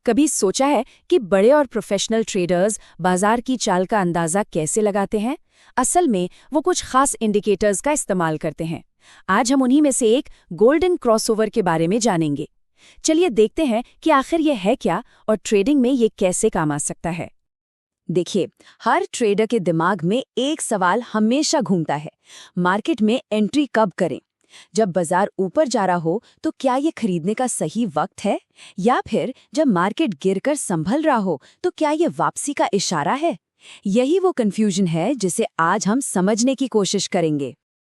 कभी सोचा है कि बड़े और प्रोफेशनल ट्रेडर्स बाजार की चाल का अंदाजा कैसे लगाते हैं? असल में वो कुछ खास इंडिकेटर्स का इस्तेमाल करते हैं। आज हम उन्हीं में से एक गोल्डन क्रॉसओवर के बारे में जानेंगे। चलिए देखते हैं कि आखिर ये है क्या और ट्रेडिंग में ये कैसे काम आ सकता है। देखिए, हर ट्रेडर के दिमाग में एक सवाल हमेशा घूमता है, मार्केट में एंट्री कब करें? जब बाजार ऊपर जा रहा हो तो क्या ये खरीदने का सही वक्त है, या फिर जब मार्केट गिरकर संभल रहा हो तो क्या ये वापसी का इशारा है? यही वो कंफ्यूजन है जिसे आज हम समझने की कोशिश करेंगे।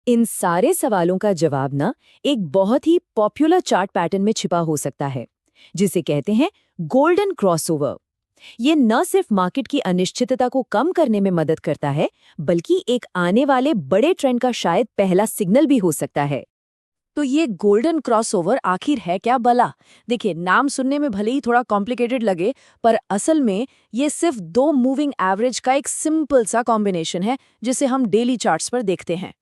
इन सारे सवालों का जवाब ना एक बहुत ही पॉपुलर चार्ट पैटर्न में छिपा हो सकता है, जिसे कहते हैं गोल्डन क्रॉसओवर। ये न सिर्फ मार्केट की अनिश्चितता को कम करने में मदद करता है, बल्कि एक आने वाले बड़े ट्रेंड का शायद पहला सिग्नल भी हो सकता है। तो ये गोल्डन क्रॉसओवर आखिर है क्या भला? देखिए, नाम सुनने में भले ही थोड़ा कॉम्प्लिकेटेड लगे, पर असल में ये सिर्फ दो मूविंग एवरेज का एक सिंपल सा कॉम्बिनेशन है, जिसे हम डेली चार्ट्स पर देखते हैं।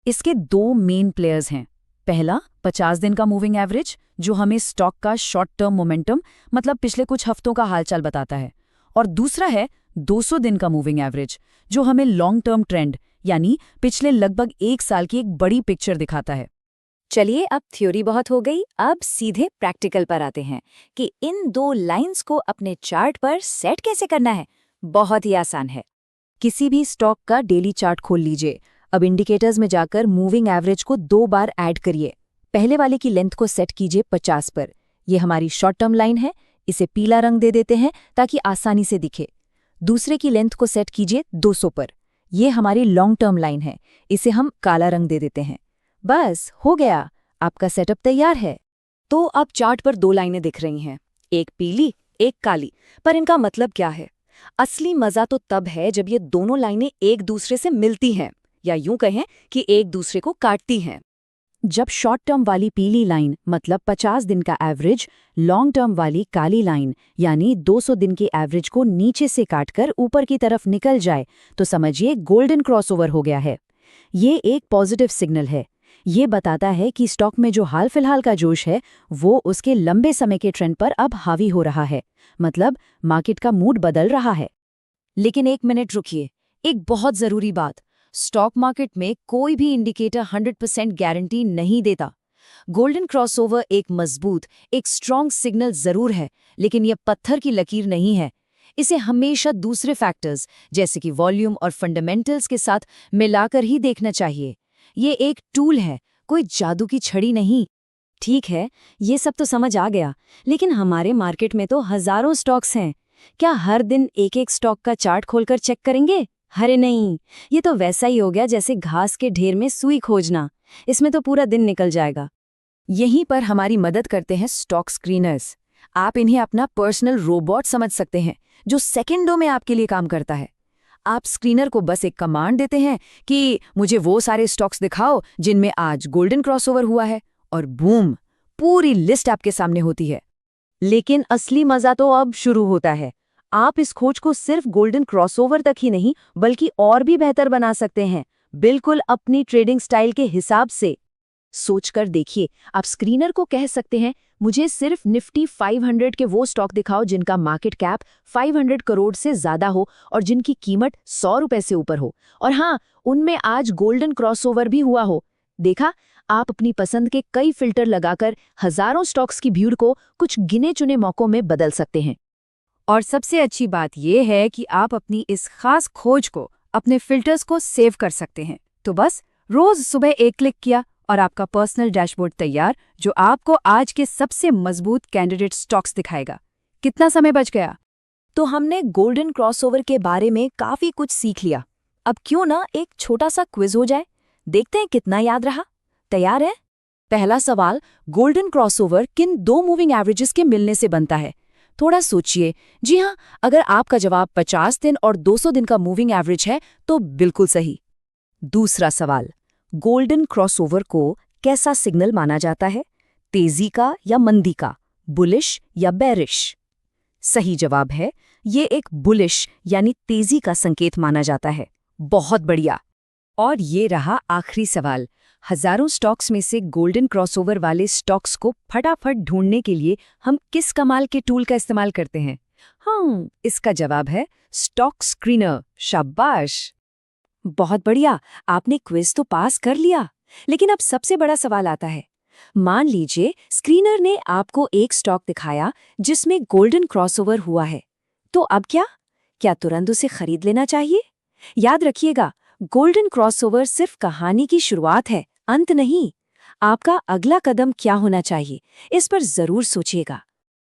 इसके दो मेन प्लेयर्स हैं। पहला 50 दिन का मूविंग एवरेज, जो हमें स्टॉक का शॉर्ट टर्म मोमेंटम मतलब पिछले कुछ हफ्तों का हालचाल बताता है, और दूसरा है 200 दिन का मूविंग एवरेज, जो हमें लॉन्ग टर्म ट्रेंड यानी पिछले लगभग एक साल की एक बड़ी पिक्चर दिखाता है। चलिए, अब थ्योरी बहुत हो गई, अब सीधे प्रैक्टिकल पर आते हैं कि इन दो लाइंस को अपने चार्ट पर सेट कैसे करना है। बहुत ही आसान है। किसी भी स्टॉक का डेली चार्ट खोल लीजिए। अब इंडिकेटर्स में जाकर मूविंग एवरेज को 2 बार ऐड करिए। पहले वाले की लेंथ को सेट कीजिए 50 पर। ये हमारी शॉर्ट टर्म लाइन है, इसे पीला रंग दे देते हैं ताकि आसानी से दिखे। दूसरे की लेंथ को सेट कीजिए 200 पर। ये हमारी लॉन्ग टर्म लाइन है, इसे हम काला रंग दे देते हैं। बस हो गया, आपका सेटअप तैयार है। तो अब चार्ट पर 2 लाइनें दिख रही हैं, एक पीली एक काली, पर इनका मतलब क्या है? असली मजा तो तब है जब ये दोनों लाइनें एक दूसरे से मिलती हैं, या यूं कहें कि एक दूसरे को काटती हैं। जब शॉर्ट टर्म वाली पीली लाइन मतलब 50 दिन का एवरेज लॉन्ग टर्म वाली काली लाइन यानी 200 दिन की एवरेज को नीचे से काटकर ऊपर की तरफ निकल जाए, तो समझिए गोल्डन क्रॉसओवर हो गया है। ये एक पॉजिटिव सिग्नल है। ये बताता है कि स्टॉक में जो हाल फिलहाल का जोश है वो उसके लंबे समय के ट्रेंड पर अब हावी हो रहा है, मतलब मार्केट का मूड बदल रहा है। लेकिन एक मिनट रुकिए, एक बहुत जरूरी बात। स्टॉक मार्केट में कोई भी इंडिकेटर 100% गारंटी नहीं देता। गोल्डन क्रॉसओवर एक मजबूत, एक स्ट्रॉन्ग सिग्नल जरूर है, लेकिन यह पत्थर की लकीर नहीं है। इसे हमेशा दूसरे फैक्टर्स जैसे कि वॉल्यूम और फंडामेंटल्स के साथ मिलाकर ही देखना चाहिए। ये एक टूल है, कोई जादू की छड़ी नहीं। ठीक है, ये सब तो समझ आ गया, लेकिन हमारे मार्केट में तो हजारों स्टॉक्स हैं। क्या हर दिन एक एक स्टॉक का चार्ट खोलकर चेक करेंगे? अरे नहीं, ये तो वैसा ही हो गया जैसे घास के ढेर में सुई खोजना। इसमें तो पूरा दिन निकल जाएगा। यहीं पर हमारी मदद करते हैं स्टॉक स्क्रीनर्स। आप इन्हें अपना पर्सनल रोबोट समझ सकते हैं, जो सेकंडों में आपके लिए काम करता है। आप स्क्रीनर को बस एक कमांड देते हैं कि मुझे वो सारे स्टॉक्स दिखाओ जिनमें आज गोल्डन क्रॉसओवर हुआ है, और बूम, पूरी लिस्ट आपके सामने होती है। लेकिन असली मजा तो अब शुरू होता है। आप इस खोज को सिर्फ गोल्डन क्रॉसओवर तक ही नहीं, बल्कि और भी बेहतर बना सकते हैं, बिल्कुल अपनी ट्रेडिंग स्टाइल के हिसाब से। सोचकर देखिए, आप स्क्रीनर को कह सकते हैं, मुझे सिर्फ निफ्टी 500 के वो स्टॉक दिखाओ जिनका मार्केट कैप 500 करोड़ से ज्यादा हो और जिनकी कीमत 100 रुपए से ऊपर हो, और हाँ, उनमें आज गोल्डन क्रॉसओवर भी हुआ हो। देखा, आप अपनी पसंद के कई फिल्टर लगाकर हजारों स्टॉक्स की भीड़ को कुछ गिने चुने मौकों में बदल सकते हैं। और सबसे अच्छी बात यह है कि आप अपनी इस खास खोज को, अपने फिल्टर्स को सेव कर सकते हैं। तो बस रोज सुबह एक क्लिक किया और आपका पर्सनल डैशबोर्ड तैयार, जो आपको आज के सबसे मजबूत कैंडिडेट स्टॉक्स दिखाएगा। कितना समय बच गया? तो हमने गोल्डन क्रॉसओवर के बारे में काफी कुछ सीख लिया। अब क्यों ना एक छोटा सा क्विज हो जाए, देखते हैं कितना याद रहा। तैयार है? पहला सवाल, गोल्डन क्रॉसओवर किन 2 मूविंग एवरेजेस के मिलने से बनता है? थोड़ा सोचिए। जी हाँ, अगर आपका जवाब 50 दिन और 200 दिन का मूविंग एवरेज है तो बिल्कुल सही। दूसरा सवाल, गोल्डन क्रॉसओवर को कैसा सिग्नल माना जाता है? तेजी का या मंदी का? बुलिश या बेरिश? सही जवाब है, ये एक बुलिश यानी तेजी का संकेत माना जाता है। बहुत बढ़िया। और ये रहा आखिरी सवाल, हजारों स्टॉक्स में से गोल्डन क्रॉसओवर वाले स्टॉक्स को फटाफट ढूंढने के लिए हम किस कमाल के टूल का इस्तेमाल करते हैं? हाँ, इसका जवाब है स्टॉक स्क्रीनर। शाबाश! बहुत बढ़िया, आपने क्विज तो पास कर लिया। लेकिन अब सबसे बड़ा सवाल आता है। मान लीजिए स्क्रीनर ने आपको एक स्टॉक दिखाया जिसमें गोल्डन क्रॉसओवर हुआ है, तो अब क्या तुरंत उसे खरीद लेना चाहिए? याद रखिएगा, गोल्डन क्रॉसओवर सिर्फ कहानी की शुरुआत है, अंत नहीं। आपका अगला कदम क्या होना चाहिए, इस पर जरूर सोचिएगा।